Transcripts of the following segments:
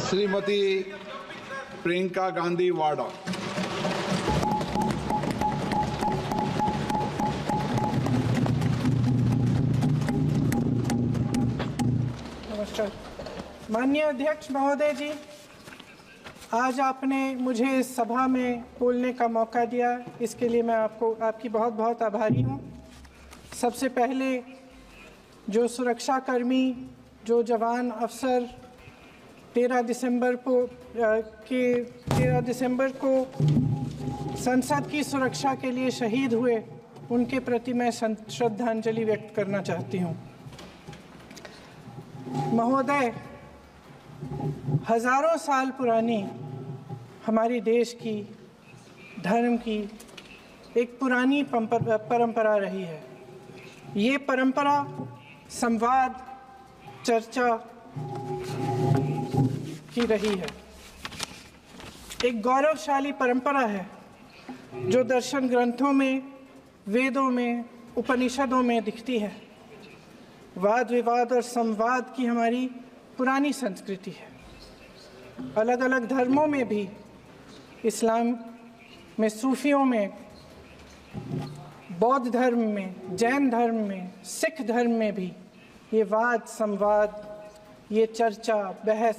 श्रीमती प्रियंका गांधी वाड़ा। नमस्कार। माननीय अध्यक्ष महोदय जी, आज आपने मुझे इस सभा में बोलने का मौका दिया, इसके लिए मैं आपकी बहुत बहुत आभारी हूँ। सबसे पहले जो सुरक्षाकर्मी, जो जवान अफसर 13 दिसंबर को संसद की सुरक्षा के लिए शहीद हुए, उनके प्रति मैं श्रद्धांजलि व्यक्त करना चाहती हूँ। महोदय, हजारों साल पुरानी हमारी देश की, धर्म की एक पुरानी परंपरा रही है। ये परंपरा संवाद, चर्चा की रही है। एक गौरवशाली परंपरा है जो दर्शन ग्रंथों में, वेदों में, उपनिषदों में दिखती है। वाद विवाद और संवाद की हमारी पुरानी संस्कृति है। अलग अलग धर्मों में भी, इस्लाम में, सूफियों में, बौद्ध धर्म में, जैन धर्म में, सिख धर्म में भी ये वाद संवाद, ये चर्चा बहस,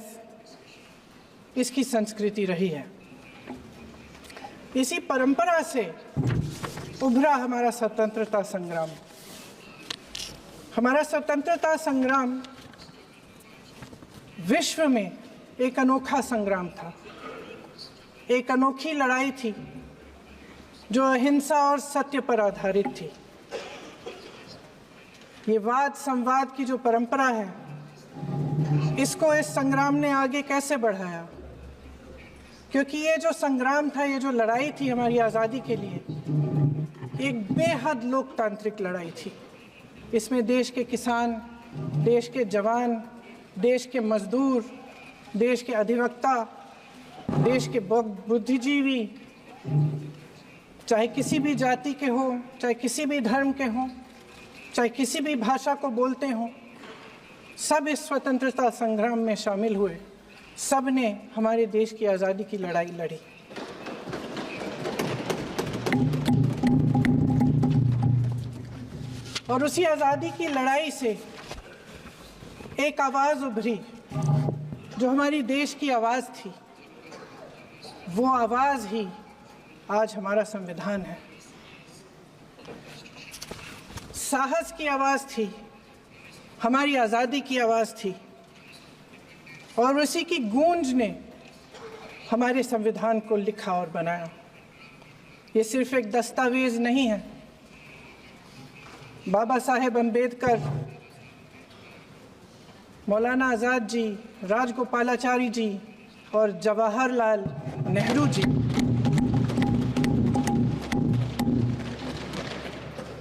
इसकी संस्कृति रही है। इसी परंपरा से उभरा हमारा स्वतंत्रता संग्राम। हमारा स्वतंत्रता संग्राम विश्व में एक अनोखा संग्राम था, एक अनोखी लड़ाई थी जो अहिंसा और सत्य पर आधारित थी। ये वाद संवाद की जो परंपरा है, इसको इस संग्राम ने आगे कैसे बढ़ाया? क्योंकि ये जो संग्राम था, ये जो लड़ाई थी हमारी आज़ादी के लिए, एक बेहद लोकतांत्रिक लड़ाई थी। इसमें देश के किसान, देश के जवान, देश के मजदूर, देश के अधिवक्ता, देश के बुद्धिजीवी, चाहे किसी भी जाति के हों, चाहे किसी भी धर्म के हों, चाहे किसी भी भाषा को बोलते हों, सब इस स्वतंत्रता संग्राम में शामिल हुए। सब ने हमारे देश की आज़ादी की लड़ाई लड़ी। और उसी आज़ादी की लड़ाई से एक आवाज़ उभरी जो हमारी देश की आवाज़ थी। वो आवाज़ ही आज हमारा संविधान है। साहस की आवाज़ थी, हमारी आज़ादी की आवाज़ थी, और उसी की गूंज ने हमारे संविधान को लिखा और बनाया। ये सिर्फ एक दस्तावेज नहीं है। बाबा साहेब अम्बेडकर, मौलाना आज़ाद जी, राजगोपालाचारी जी और जवाहरलाल नेहरू जी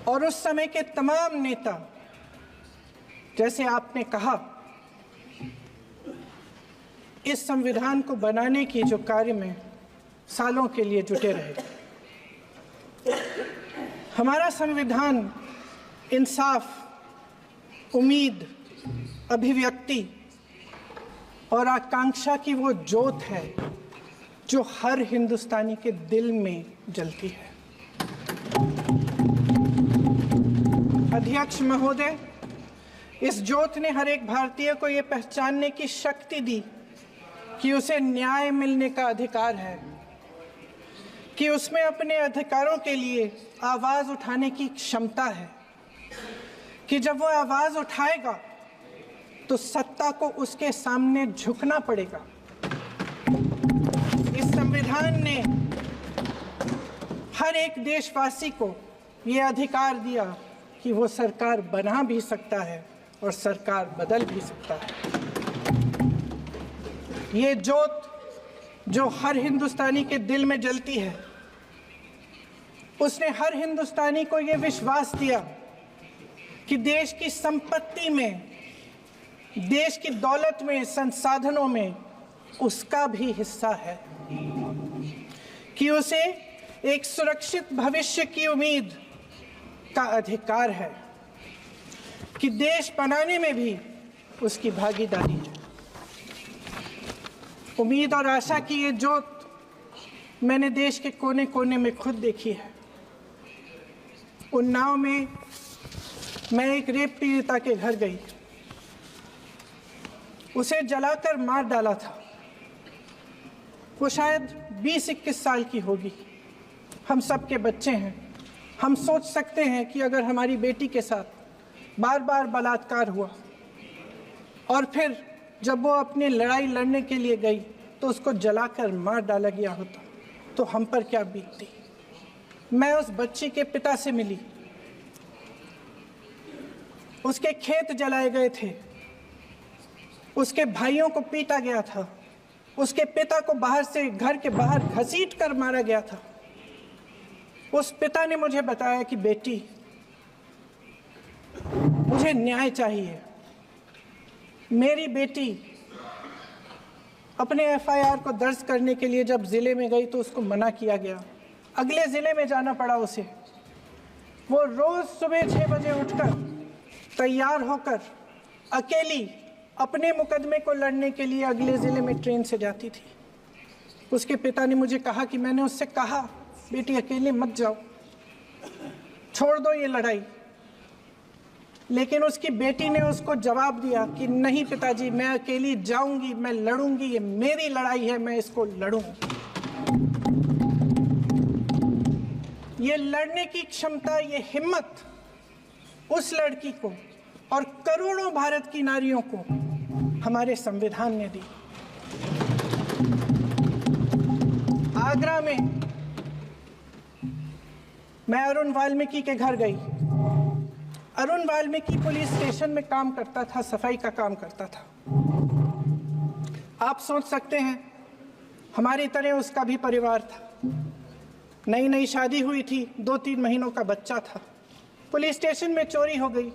और उस समय के तमाम नेता, जैसे आपने कहा, इस संविधान को बनाने की जो कार्य में सालों के लिए जुटे रहे। हमारा संविधान इंसाफ, उम्मीद, अभिव्यक्ति और आकांक्षा की वो ज्योत है जो हर हिंदुस्तानी के दिल में जलती है। अध्यक्ष महोदय, इस ज्योत ने हर एक भारतीय को ये पहचानने की शक्ति दी कि उसे न्याय मिलने का अधिकार है, कि उसमें अपने अधिकारों के लिए आवाज़ उठाने की क्षमता है, कि जब वो आवाज़ उठाएगा तो सत्ता को उसके सामने झुकना पड़ेगा। इस संविधान ने हर एक देशवासी को ये अधिकार दिया कि वो सरकार बना भी सकता है और सरकार बदल भी सकता है। ये ज्योत जो हर हिंदुस्तानी के दिल में जलती है, उसने हर हिंदुस्तानी को ये विश्वास दिया कि देश की संपत्ति में, देश की दौलत में, संसाधनों में उसका भी हिस्सा है, कि उसे एक सुरक्षित भविष्य की उम्मीद का अधिकार है, कि देश बनाने में भी उसकी भागीदारी है। उम्मीद और आशा की ये जोत मैंने देश के कोने कोने में खुद देखी है। उन्नाव में मैं एक रेप पीड़िता के घर गई, उसे जलाकर मार डाला था। वो शायद 20-21 साल की होगी। हम सब के बच्चे हैं। हम सोच सकते हैं कि अगर हमारी बेटी के साथ बार बार बलात्कार हुआ और फिर जब वो अपनी लड़ाई लड़ने के लिए गई तो उसको जलाकर मार डाला गया होता तो हम पर क्या बीतती। मैं उस बच्ची के पिता से मिली। उसके खेत जलाए गए थे, उसके भाइयों को पीटा गया था, उसके पिता को बाहर से घर के बाहर घसीट कर मारा गया था। उस पिता ने मुझे बताया कि बेटी, मुझे न्याय चाहिए। मेरी बेटी अपने एफआईआर को दर्ज करने के लिए जब जिले में गई तो उसको मना किया गया। अगले जिले में जाना पड़ा उसे। वो रोज सुबह 6 बजे उठकर तैयार होकर अकेली अपने मुकदमे को लड़ने के लिए अगले ज़िले में ट्रेन से जाती थी। उसके पिता ने मुझे कहा कि मैंने उससे कहा, बेटी अकेले मत जाओ, छोड़ दो ये लड़ाई। लेकिन उसकी बेटी ने उसको जवाब दिया कि नहीं पिताजी, मैं अकेली जाऊंगी, मैं लड़ूंगी, ये मेरी लड़ाई है, मैं इसको लड़ूंगी। ये लड़ने की क्षमता, ये हिम्मत उस लड़की को और करोड़ों भारत की नारियों को हमारे संविधान ने दी। आगरा में मैं अरुण वाल्मीकि के घर गई। अरुण वाल्मीकि पुलिस स्टेशन में काम करता था, सफाई का काम करता था। आप सोच सकते हैं हमारी तरह उसका भी परिवार था। नई नई शादी हुई थी, 2-3 महीनों का बच्चा था। पुलिस स्टेशन में चोरी हो गई।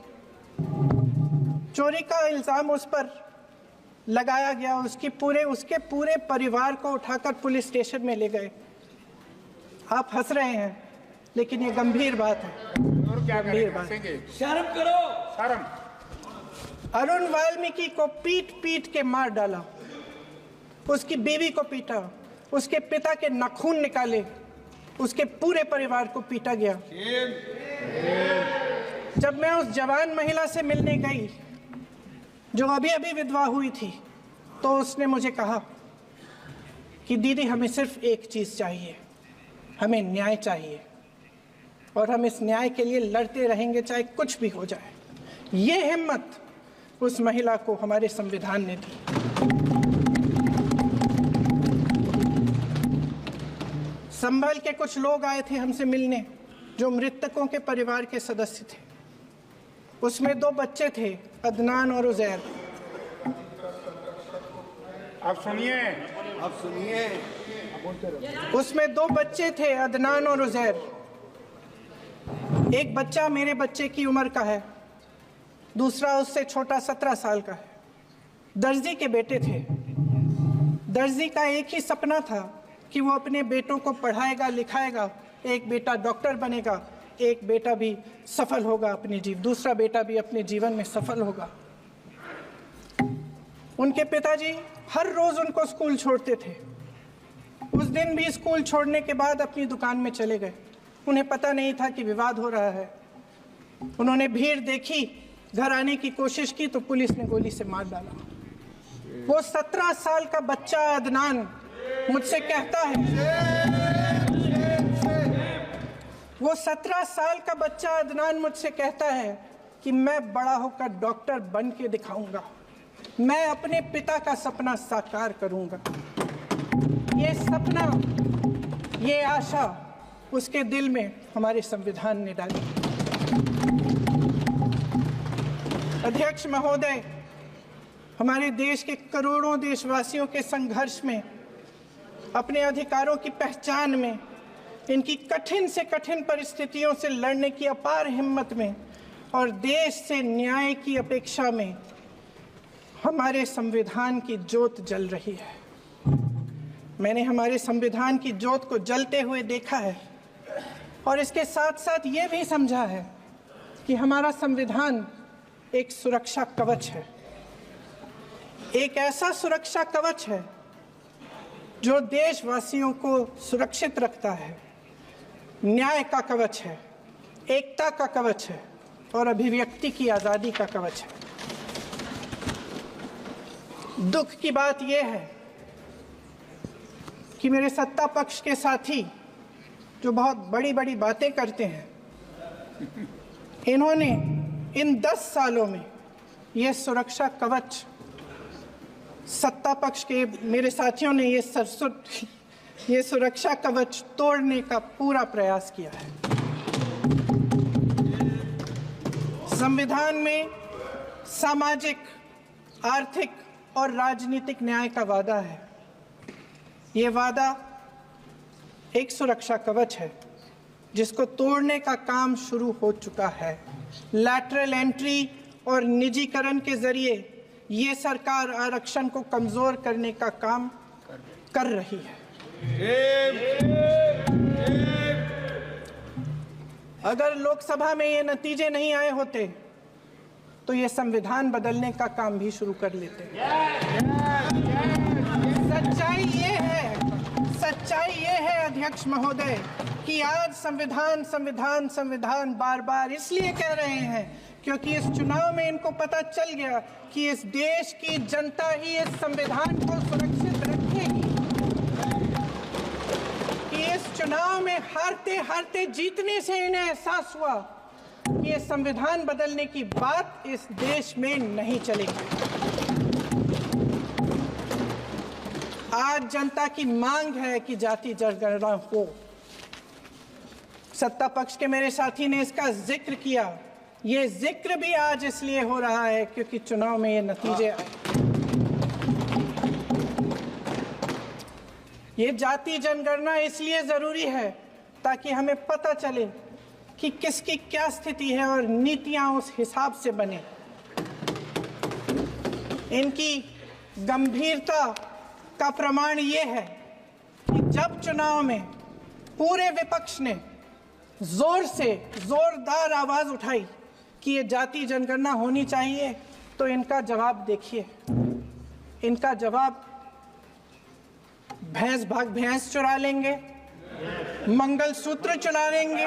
चोरी का इल्ज़ाम उस पर लगाया गया। उसके पूरे परिवार को उठाकर पुलिस स्टेशन में ले गए। आप हंस रहे हैं, लेकिन ये गंभीर बात है। गंभीर बात। शर्म करो, शर्म। अरुण वाल्मीकि को पीट पीट के मार डाला, उसकी बीवी को पीटा, उसके पिता के नाखून निकाले, उसके पूरे परिवार को पीटा गया। जब मैं उस जवान महिला से मिलने गई जो अभी अभी विधवा हुई थी, तो उसने मुझे कहा कि दीदी, हमें सिर्फ एक चीज़ चाहिए, हमें न्याय चाहिए और हम इस न्याय के लिए लड़ते रहेंगे, चाहे कुछ भी हो जाए। ये हिम्मत उस महिला को हमारे संविधान ने दी। संभल के कुछ लोग आए थे हमसे मिलने जो मृतकों के परिवार के सदस्य थे। उसमें 2 बच्चे थे, अदनान और उजैर। अब सुनिए। उसमें 2 बच्चे थे, अदनान और उजैर। एक बच्चा मेरे बच्चे की उम्र का है, दूसरा उससे छोटा 17 साल का है। दर्जी के बेटे थे। दर्जी का एक ही सपना था कि वो अपने बेटों को पढ़ाएगा, लिखाएगा। एक बेटा डॉक्टर बनेगा, एक बेटा भी सफल होगा दूसरा बेटा भी अपने जीवन में सफल होगा। उनके पिताजी हर रोज उनको स्कूल छोड़ते थे। उस दिन भी स्कूल छोड़ने के बाद अपनी दुकान में चले गए। उन्हें पता नहीं था कि विवाद हो रहा है। उन्होंने भीड़ देखी, घर आने की कोशिश की तो पुलिस ने गोली से मार डाला। वो 17 साल का बच्चा अदनान मुझसे कहता है, वो 17 साल का बच्चा अदनान मुझसे कहता है कि मैं बड़ा होकर डॉक्टर बन के दिखाऊंगा, मैं अपने पिता का सपना साकार करूंगा। ये सपना, ये आशा उसके दिल में हमारे संविधान ने डाली। अध्यक्ष महोदय, हमारे देश के करोड़ों देशवासियों के संघर्ष में, अपने अधिकारों की पहचान में, इनकी कठिन से कठिन परिस्थितियों से लड़ने की अपार हिम्मत में और देश से न्याय की अपेक्षा में हमारे संविधान की ज्योत जल रही है। मैंने हमारे संविधान की ज्योत को जलते हुए देखा है और इसके साथ साथ ये भी समझा है कि हमारा संविधान एक सुरक्षा कवच है। एक ऐसा सुरक्षा कवच है जो देशवासियों को सुरक्षित रखता है, न्याय का कवच है, एकता का कवच है और अभिव्यक्ति की आज़ादी का कवच है। दुख की बात यह है कि मेरे सत्ता पक्ष के साथी जो बहुत बड़ी बड़ी बातें करते हैं, इन्होंने इन 10 सालों में ये सुरक्षा कवच, सत्ता पक्ष के मेरे साथियों ने ये सुरक्षा कवच तोड़ने का पूरा प्रयास किया है। संविधान में सामाजिक, आर्थिक और राजनीतिक न्याय का वादा है। ये वादा एक सुरक्षा कवच है जिसको तोड़ने का काम शुरू हो चुका है। लैटरल एंट्री और निजीकरण के जरिए ये सरकार आरक्षण को कमजोर करने का काम कर रही है। अगर लोकसभा में ये नतीजे नहीं आए होते तो ये संविधान बदलने का काम भी शुरू कर लेते। सच्चाई ये है अध्यक्ष महोदय कि आज संविधान बार बार इसलिए कह रहे हैं क्योंकि इस चुनाव में इनको पता चल गया कि इस देश की जनता ही इस संविधान को सुरक्षित रखेगी, कि इस चुनाव में हारते जीतने से इन्हें एहसास हुआ कि ये संविधान बदलने की बात इस देश में नहीं चलेगी। आज जनता की मांग है कि जाति जनगणना हो। सत्ता पक्ष के मेरे साथी ने इसका जिक्र किया। ये जिक्र भी आज इसलिए हो रहा है क्योंकि चुनाव में ये नतीजे आए। ये जाति जनगणना इसलिए जरूरी है ताकि हमें पता चले कि किसकी क्या स्थिति है और नीतियां उस हिसाब से बने। इनकी गंभीरता का प्रमाण ये है कि जब चुनाव में पूरे विपक्ष ने जोरदार आवाज उठाई कि ये जाति जनगणना होनी चाहिए, तो इनका जवाब देखिए। इनका जवाब भैंस भाग भैंस चुरा लेंगे, मंगलसूत्र चुरा लेंगे,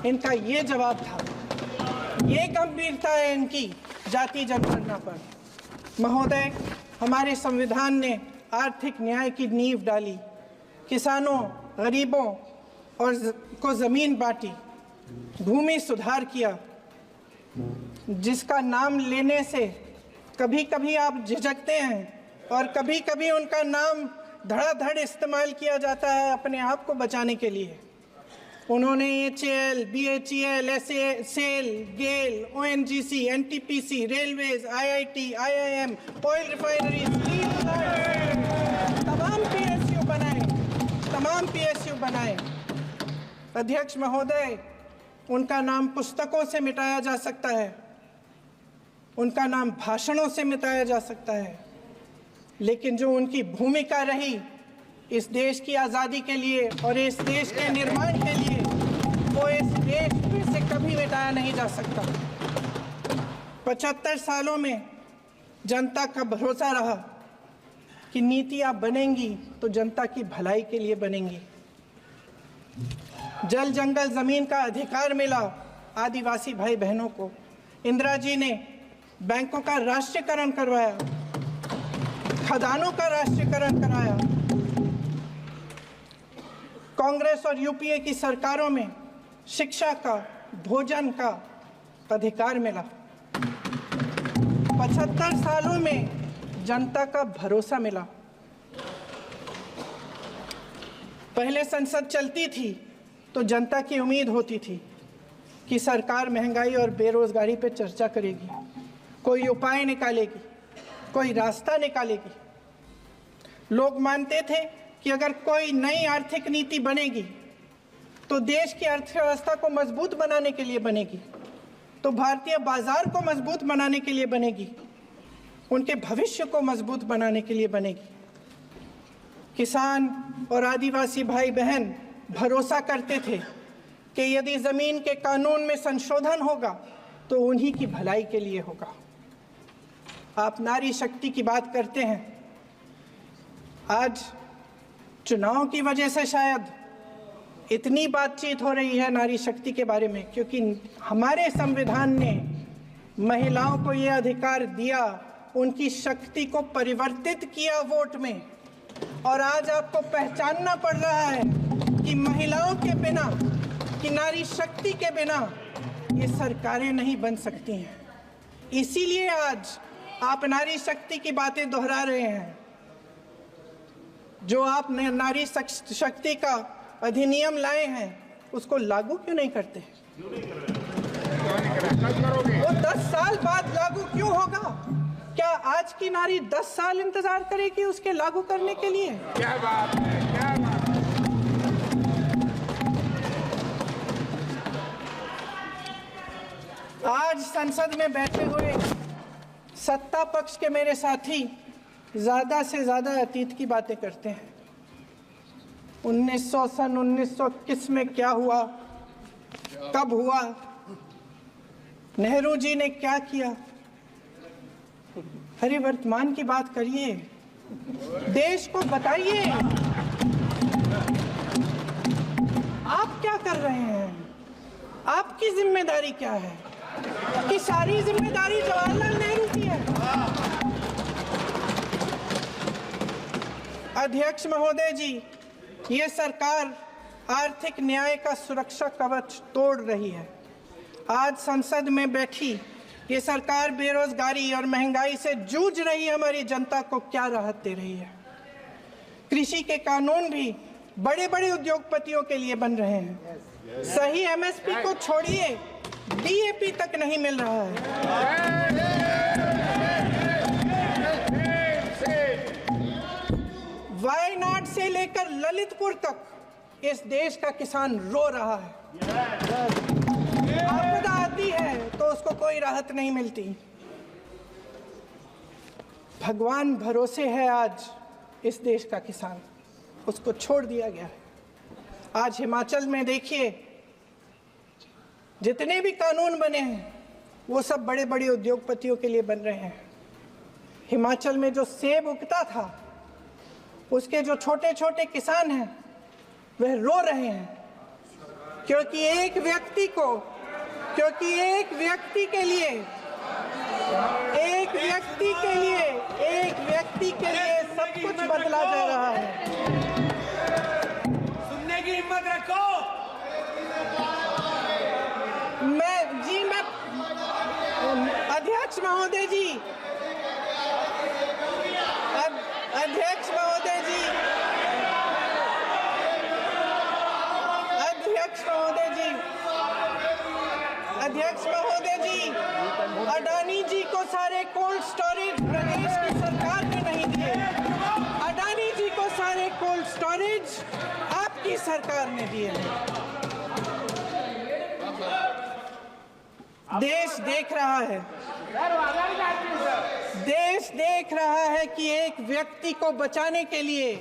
इनका ये जवाब था। ये गंभीरता है इनकी जाति जनगणना पर। महोदय, हमारे संविधान ने आर्थिक न्याय की नींव डाली, किसानों, गरीबों और को जमीन बांटी, भूमि सुधार किया, जिसका नाम लेने से कभी कभी आप झिझकते हैं और कभी कभी उनका नाम धड़ाधड़ इस्तेमाल किया जाता है अपने आप को बचाने के लिए। उन्होंने HAL, BHEL, SAIL, GAIL, ONGC, NTPC, railways, IIT, IIM, oil refineries, तमाम PSU बनाए। अध्यक्ष महोदय, उनका नाम पुस्तकों से मिटाया जा सकता है, उनका नाम भाषणों से मिटाया जा सकता है, लेकिन जो उनकी भूमिका रही इस देश की आज़ादी के लिए और इस देश के निर्माण के लिए, वो इस देश में से कभी मिटाया नहीं जा सकता। 75 सालों में जनता का भरोसा रहा कि नीतियां बनेंगी तो जनता की भलाई के लिए बनेंगी। जल जंगल जमीन का अधिकार मिला आदिवासी भाई बहनों को। इंदिरा जी ने बैंकों का राष्ट्रीयकरण करवाया, खदानों का राष्ट्रीयकरण कराया। कांग्रेस और यूपीए की सरकारों में शिक्षा का, भोजन का अधिकार मिला। 75 सालों में जनता का भरोसा मिला। पहले संसद चलती थी तो जनता की उम्मीद होती थी कि सरकार महंगाई और बेरोजगारी पर चर्चा करेगी, कोई उपाय निकालेगी, कोई रास्ता निकालेगी। लोग मानते थे कि अगर कोई नई आर्थिक नीति बनेगी तो देश की अर्थव्यवस्था को मजबूत बनाने के लिए बनेगी, तो भारतीय बाजार को मजबूत बनाने के लिए बनेगी, उनके भविष्य को मजबूत बनाने के लिए बनेगी। किसान और आदिवासी भाई बहन भरोसा करते थे कि यदि जमीन के कानून में संशोधन होगा तो उन्हीं की भलाई के लिए होगा। आप नारी शक्ति की बात करते हैं, आज चुनाव की वजह से शायद इतनी बातचीत हो रही है नारी शक्ति के बारे में, क्योंकि हमारे संविधान ने महिलाओं को ये अधिकार दिया, उनकी शक्ति को परिवर्तित किया वोट में। और आज आपको पहचानना पड़ रहा है कि महिलाओं के बिना, कि नारी शक्ति के बिना ये सरकारें नहीं बन सकती हैं। इसीलिए आज आप नारी शक्ति की बातें दोहरा रहे हैं। जो आप नारी शक्ति का अधिनियम लाए हैं उसको लागू क्यों नहीं करते? वो 10 साल बाद लागू क्यों होगा? क्या आज की नारी 10 साल इंतजार करेगी उसके लागू करने के लिए? क्या बात है, क्या बात है। आज संसद में बैठे हुए सत्ता पक्ष के मेरे साथी ज्यादा से ज्यादा अतीत की बातें करते हैं। 1900 किस में क्या हुआ, कब हुआ, नेहरू जी ने क्या किया। अरे वर्तमान की बात करिए, देश को बताइए आप क्या कर रहे हैं, आपकी जिम्मेदारी क्या है? कि सारी जिम्मेदारी जवाहरलाल नेहरू की है। अध्यक्ष महोदय जी, ये सरकार आर्थिक न्याय का सुरक्षा कवच तोड़ रही है। आज संसद में बैठी ये सरकार बेरोजगारी और महंगाई से जूझ रही हमारी जनता को क्या राहत दे रही है? कृषि के कानून भी बड़े बड़े उद्योगपतियों के लिए बन रहे हैं। सही एमएसपी को छोड़िए, डीएपी तक नहीं मिल रहा है। वायनाड से लेकर ललितपुर तक इस देश का किसान रो रहा है। आपदा आती है तो उसको कोई राहत नहीं मिलती। भगवान भरोसे है आज इस देश का किसान, उसको छोड़ दिया गया है। आज हिमाचल में देखिए, जितने भी कानून बने हैं वो सब बड़े बड़े उद्योगपतियों के लिए बन रहे हैं। हिमाचल में जो सेब उगता था उसके जो छोटे छोटे किसान हैं वह रो रहे हैं, क्योंकि एक व्यक्ति के लिए सब कुछ बदला जा रहा है। सुनने की हिम्मत रखो। मैं अध्यक्ष महोदय जी, अध्यक्ष महोदय जी, अडानी जी को सारे कोल्ड स्टोरेज प्रदेश की सरकार ने नहीं दिए। अडानी जी को सारे कोल्ड स्टोरेज आपकी सरकार ने दिए। देश देख रहा है कि एक व्यक्ति को बचाने के लिए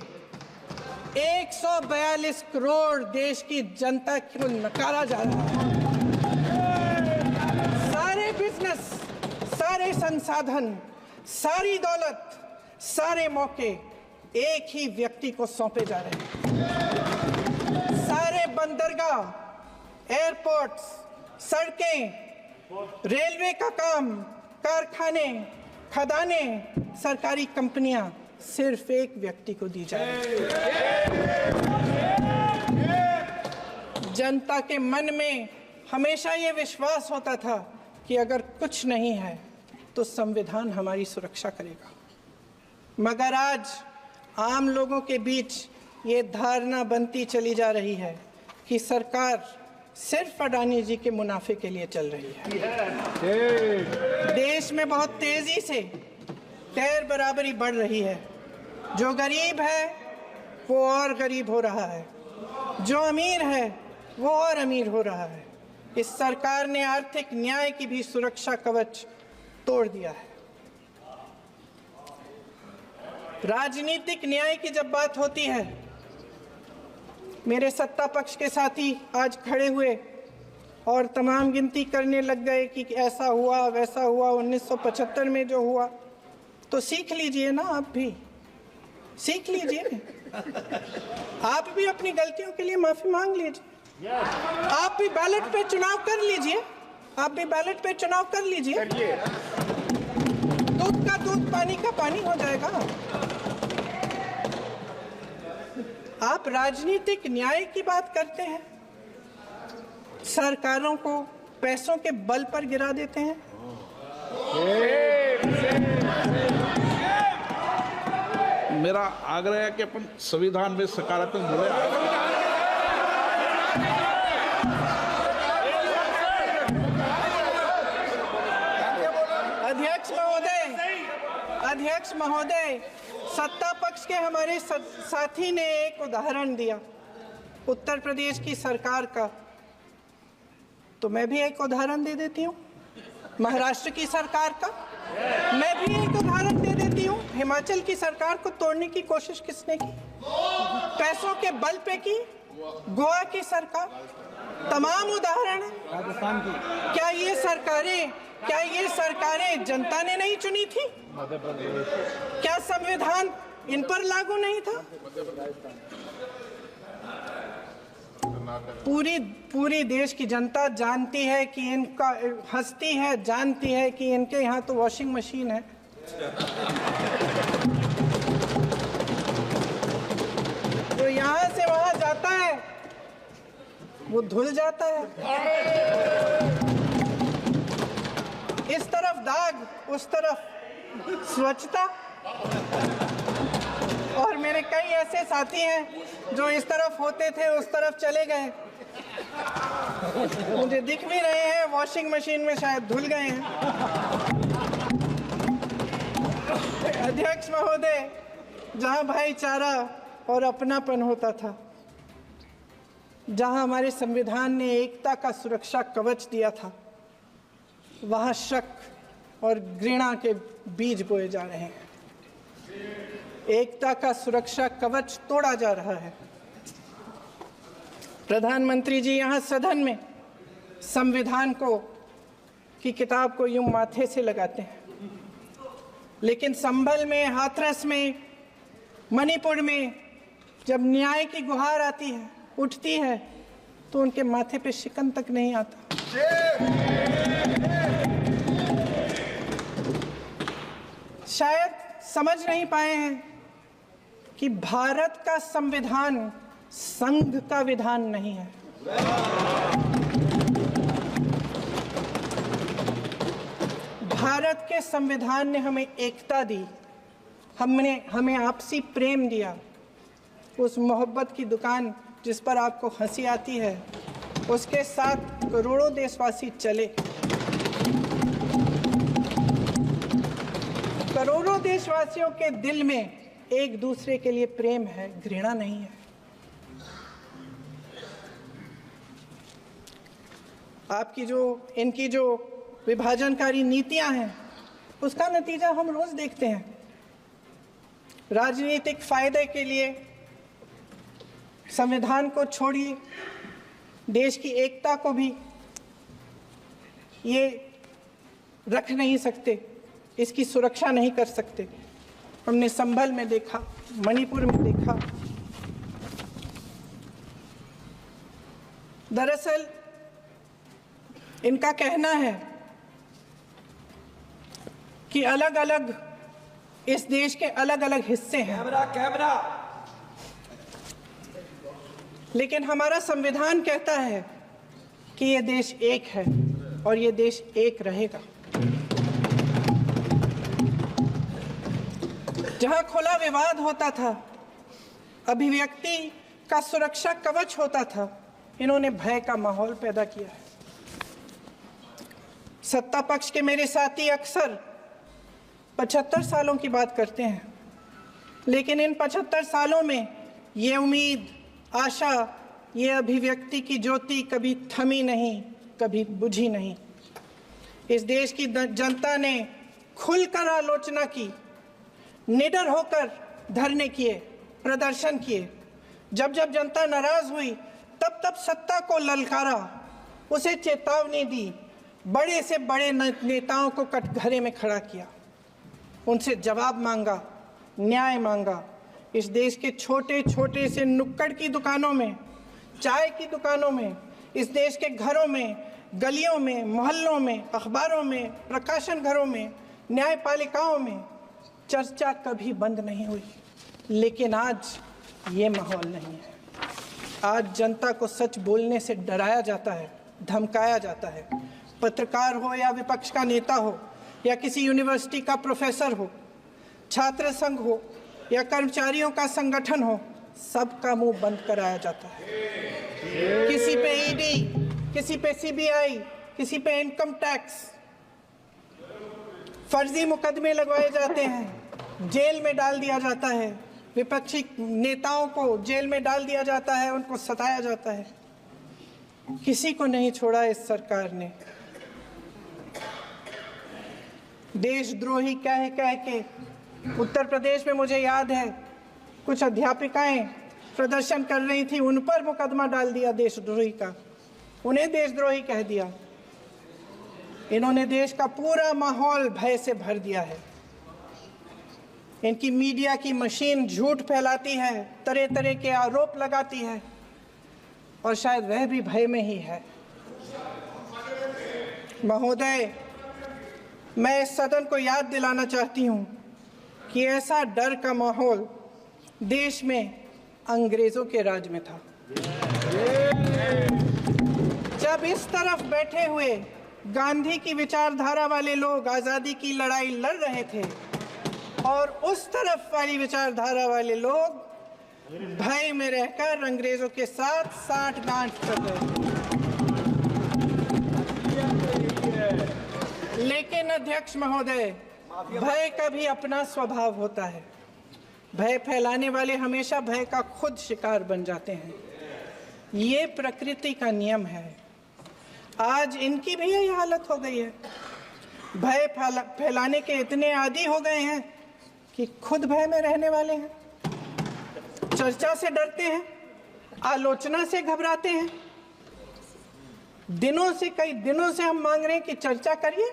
142 करोड़ देश की जनता को नकारा जा रहा है। सारे बिजनेस, सारे संसाधन, सारी दौलत, सारे मौके एक ही व्यक्ति को सौंपे जा रहे हैं। सारे बंदरगाह, एयरपोर्ट्स, सड़कें, रेलवे का काम, कारखाने, खदानें, सरकारी कंपनियां सिर्फ एक व्यक्ति को दी जा रही है। जनता के मन में हमेशा ये विश्वास होता था कि अगर कुछ नहीं है तो संविधान हमारी सुरक्षा करेगा, मगर आज आम लोगों के बीच ये धारणा बनती चली जा रही है कि सरकार सिर्फ अडानी जी के मुनाफे के लिए चल रही है। देश में बहुत तेजी से गैर बराबरी बढ़ रही है। जो गरीब है वो और गरीब हो रहा है, जो अमीर है वो और अमीर हो रहा है। इस सरकार ने आर्थिक न्याय की भी सुरक्षा कवच तोड़ दिया है। राजनीतिक न्याय की जब बात होती है, मेरे सत्ता पक्ष के साथी आज खड़े हुए और तमाम गिनती करने लग गए कि ऐसा हुआ वैसा हुआ 1975 में जो हुआ, तो सीख लीजिए ना आप भी। सीख लीजिए, आप भी अपनी गलतियों के लिए माफी मांग लीजिए, आप भी बैलेट पे चुनाव कर लीजिए, आप भी बैलेट पे चुनाव कर लीजिए, दूध का दूध पानी का पानी हो जाएगा। आप राजनीतिक न्याय की बात करते हैं, सरकारों को पैसों के बल पर गिरा देते हैं। मेरा आग्रह है कि अपन संविधान में सकारात्मक जुड़े। अध्यक्ष महोदय, सत्ता पक्ष के हमारे साथी ने एक उदाहरण दिया उत्तर प्रदेश की सरकार का, तो मैं भी एक उदाहरण दे देती हूँ महाराष्ट्र की सरकार का, मैं भी एक उदाहरण दे देती हूँ हिमाचल की सरकार को तोड़ने की कोशिश किसने की, पैसों के बल पे की, गोवा की सरकार, तमाम उदाहरण है। राजस्थान की क्या ये सरकारें जनता ने नहीं चुनी थी? क्या संविधान इन पर लागू नहीं था? पूरी देश की जनता जानती है कि इनका हंसती है, जानती है कि इनके यहाँ तो वॉशिंग मशीन है। तो यहाँ से वहां जाता है वो धुल जाता है, इस तरफ दाग उस तरफ स्वच्छता। और मेरे कई ऐसे साथी हैं जो इस तरफ होते थे उस तरफ चले गए, मुझे दिख भी रहे हैं वॉशिंग मशीन में शायद धुल गए हैं। अध्यक्ष महोदय, जहां भाईचारा और अपनापन होता था, जहां हमारे संविधान ने एकता का सुरक्षा कवच दिया था, वहां शक और घृणा के बीज बोए जा रहे हैं। एकता का सुरक्षा कवच तोड़ा जा रहा है। प्रधानमंत्री जी यहाँ सदन में संविधान की किताब को यूं माथे से लगाते हैं, लेकिन संभल में, हाथरस में, मणिपुर में जब न्याय की गुहार आती है, उठती है, तो उनके माथे पे शिकन तक नहीं आता। शायद समझ नहीं पाए हैं कि भारत का संविधान संघ का विधान नहीं है। भारत के संविधान ने हमें एकता दी, हमें आपसी प्रेम दिया। उस मोहब्बत की दुकान जिस पर आपको हंसी आती है, उसके साथ करोड़ों देशवासी चले। करोड़ों देशवासियों के दिल में एक दूसरे के लिए प्रेम है, घृणा नहीं है। इनकी जो विभाजनकारी नीतियां हैं, उसका नतीजा हम रोज देखते हैं। राजनीतिक फायदे के लिए संविधान को छोड़िए, देश की एकता को भी ये रख नहीं सकते, इसकी सुरक्षा नहीं कर सकते। हमने संभल में देखा, मणिपुर में देखा। दरअसल इनका कहना है कि अलग अलग इस देश के अलग अलग हिस्से हैं, कैमरा लेकिन हमारा संविधान कहता है कि ये देश एक है और ये देश एक रहेगा। जहां खुला विवाद होता था, अभिव्यक्ति का सुरक्षा कवच होता था, इन्होंने भय का माहौल पैदा किया है। सत्ता पक्ष के मेरे साथी अक्सर 75 सालों की बात करते हैं, लेकिन इन 75 सालों में ये उम्मीद, आशा, ये अभिव्यक्ति की ज्योति कभी थमी नहीं, कभी बुझी नहीं। इस देश की जनता ने खुलकर आलोचना की, निडर होकर धरने किए, प्रदर्शन किए। जब जब जनता नाराज हुई, तब तब सत्ता को ललकारा, उसे चेतावनी दी, बड़े से बड़े नेताओं को कटघरे में खड़ा किया, उनसे जवाब मांगा, न्याय मांगा। इस देश के छोटे छोटे से नुक्कड़ की दुकानों में, चाय की दुकानों में, इस देश के घरों में, गलियों में, मोहल्लों में, अखबारों में, प्रकाशन घरों में, न्यायपालिकाओं में चर्चा कभी बंद नहीं हुई। लेकिन आज ये माहौल नहीं है। आज जनता को सच बोलने से डराया जाता है, धमकाया जाता है। पत्रकार हो या विपक्ष का नेता हो या किसी यूनिवर्सिटी का प्रोफेसर हो, छात्र संघ हो या कर्मचारियों का संगठन हो, सबका मुंह बंद कराया जाता है। किसी पे ईडी, किसी पे सीबीआई, किसी पे इनकम टैक्स, फर्जी मुकदमे लगवाए जाते हैं, जेल में डाल दिया जाता है, विपक्षी नेताओं को जेल में डाल दिया जाता है, उनको सताया जाता है। किसी को नहीं छोड़ा इस सरकार ने। देशद्रोही कह के उत्तर प्रदेश में मुझे याद है कुछ अध्यापिकाएं प्रदर्शन कर रही थी, उन पर मुकदमा डाल दिया देशद्रोही का, उन्हें देशद्रोही कह दिया। इन्होंने देश का पूरा माहौल भय से भर दिया है। इनकी मीडिया की मशीन झूठ फैलाती है, तरह तरह के आरोप लगाती है, और शायद वह भी भय में ही है। महोदय, मैं इस सदन को याद दिलाना चाहती हूँ कि ऐसा डर का माहौल देश में अंग्रेजों के राज में था। जब इस तरफ बैठे हुए गांधी की विचारधारा वाले लोग आज़ादी की लड़ाई लड़ रहे थे और उस तरफ वाली विचारधारा वाले लोग भय में रहकर अंग्रेजों के साथ साठ-गांठ कर रहे थे। लेकिन अध्यक्ष महोदय, भय का भी अपना स्वभाव होता है। भय फैलाने वाले हमेशा भय का खुद शिकार बन जाते हैं। ये प्रकृति का नियम है। आज इनकी भी यही हालत हो गई है। भय फैलाने के इतने आदी हो गए हैं कि खुद भय में रहने वाले हैं, चर्चा से डरते हैं, आलोचना से घबराते हैं। कई दिनों से हम मांग रहे हैं कि चर्चा करिए,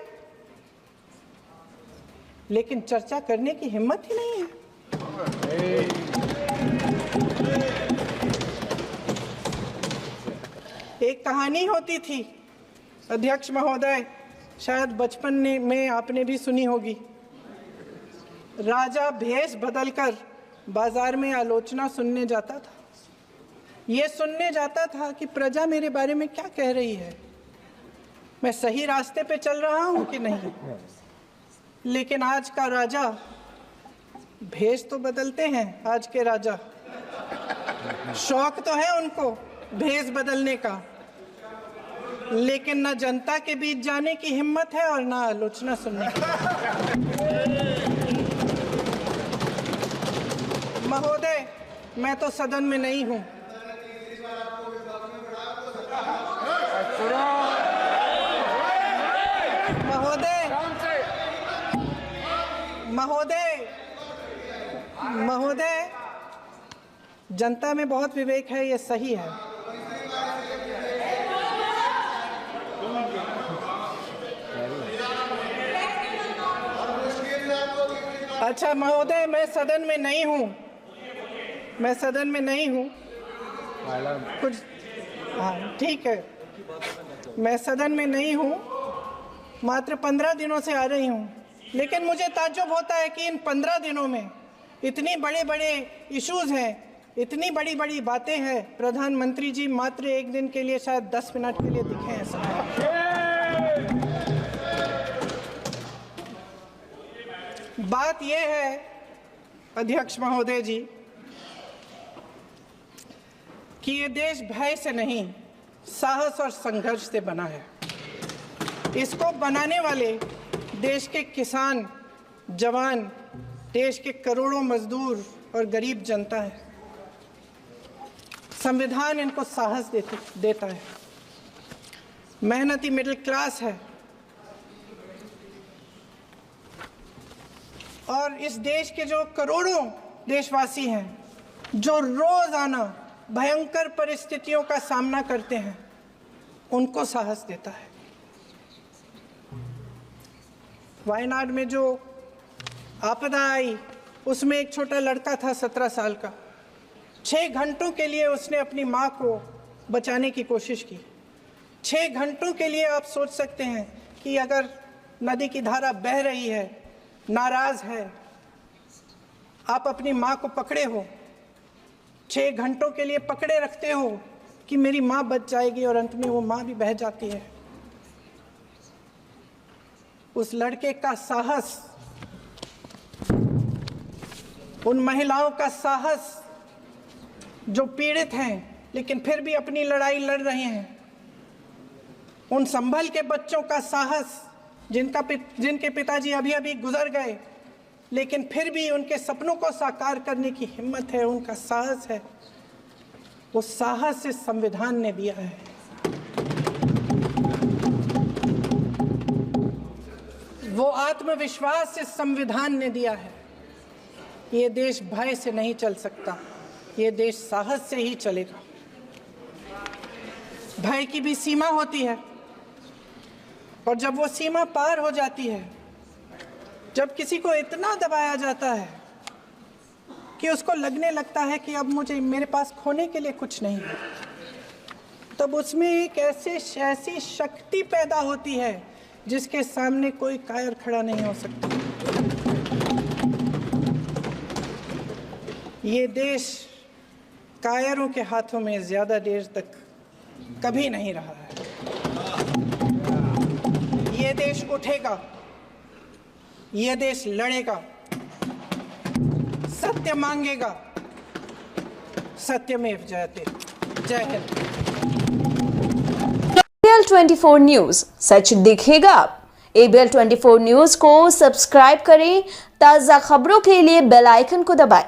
लेकिन चर्चा करने की हिम्मत ही नहीं है। एक कहानी होती थी अध्यक्ष महोदय, शायद बचपन में आपने भी सुनी होगी। राजा भेष बदलकर बाजार में आलोचना सुनने जाता था। ये सुनने जाता था कि प्रजा मेरे बारे में क्या कह रही है, मैं सही रास्ते पे चल रहा हूं कि नहीं। लेकिन आज का राजा, भेष तो बदलते हैं आज के राजा, शौक तो है उनको भेष बदलने का, लेकिन न जनता के बीच जाने की हिम्मत है और न आलोचना सुनने की। महोदय, मैं तो सदन में नहीं हूं। महोदय, जनता में बहुत विवेक है, ये सही है। अच्छा महोदय, मैं सदन में नहीं हूँ, कुछ हाँ ठीक है, मैं सदन में नहीं हूँ, मात्र 15 दिनों से आ रही हूँ। लेकिन मुझे ताज्जुब होता है कि इन 15 दिनों में इतनी बड़े इश्यूज हैं, इतनी बड़ी बातें हैं, प्रधानमंत्री जी मात्र एक दिन के लिए शायद 10 मिनट के लिए दिखे हैं सर। बात यह है अध्यक्ष महोदय जी कि ये देश भय से नहीं, साहस और संघर्ष से बना है। इसको बनाने वाले देश के किसान, जवान, देश के करोड़ों मजदूर और गरीब जनता है। संविधान इनको साहस देता है। मेहनती मिडिल क्लास है और इस देश के जो करोड़ों देशवासी हैं जो रोजाना भयंकर परिस्थितियों का सामना करते हैं, उनको साहस देता है। वायनाड में जो आपदा आई, उसमें एक छोटा लड़का था 17 साल का। 6 घंटों के लिए उसने अपनी माँ को बचाने की कोशिश की। 6 घंटों के लिए आप सोच सकते हैं कि अगर नदी की धारा बह रही है, नाराज है, आप अपनी माँ को पकड़े हो, 6 घंटों के लिए पकड़े रखते हो कि मेरी माँ बच जाएगी और अंत में वो माँ भी बह जाती है। उस लड़के का साहस, उन महिलाओं का साहस जो पीड़ित हैं लेकिन फिर भी अपनी लड़ाई लड़ रहे हैं, उन संभल के बच्चों का साहस जिनके पिताजी अभी अभी गुजर गए लेकिन फिर भी उनके सपनों को साकार करने की हिम्मत है, उनका साहस है, वो साहस इस संविधान ने दिया है। वो आत्मविश्वास इस संविधान ने दिया है। ये देश भय से नहीं चल सकता, ये देश साहस से ही चलेगा। भय की भी सीमा होती है और जब वो सीमा पार हो जाती है, जब किसी को इतना दबाया जाता है कि उसको लगने लगता है कि अब मेरे पास खोने के लिए कुछ नहीं है, तब उसमें एक ऐसी शक्ति पैदा होती है जिसके सामने कोई कायर खड़ा नहीं हो सकता। ये देश कायरों के हाथों में ज्यादा देर तक कभी नहीं रहा है। ये देश उठेगा, ये देश लड़ेगा, सत्य मांगेगा, सत्यमेव जयते। जय हिंद। ABL 24 न्यूज, सच दिखेगा। ABL 24 न्यूज को सब्सक्राइब करें, ताज़ा खबरों के लिए बेल आइकन को दबाएं।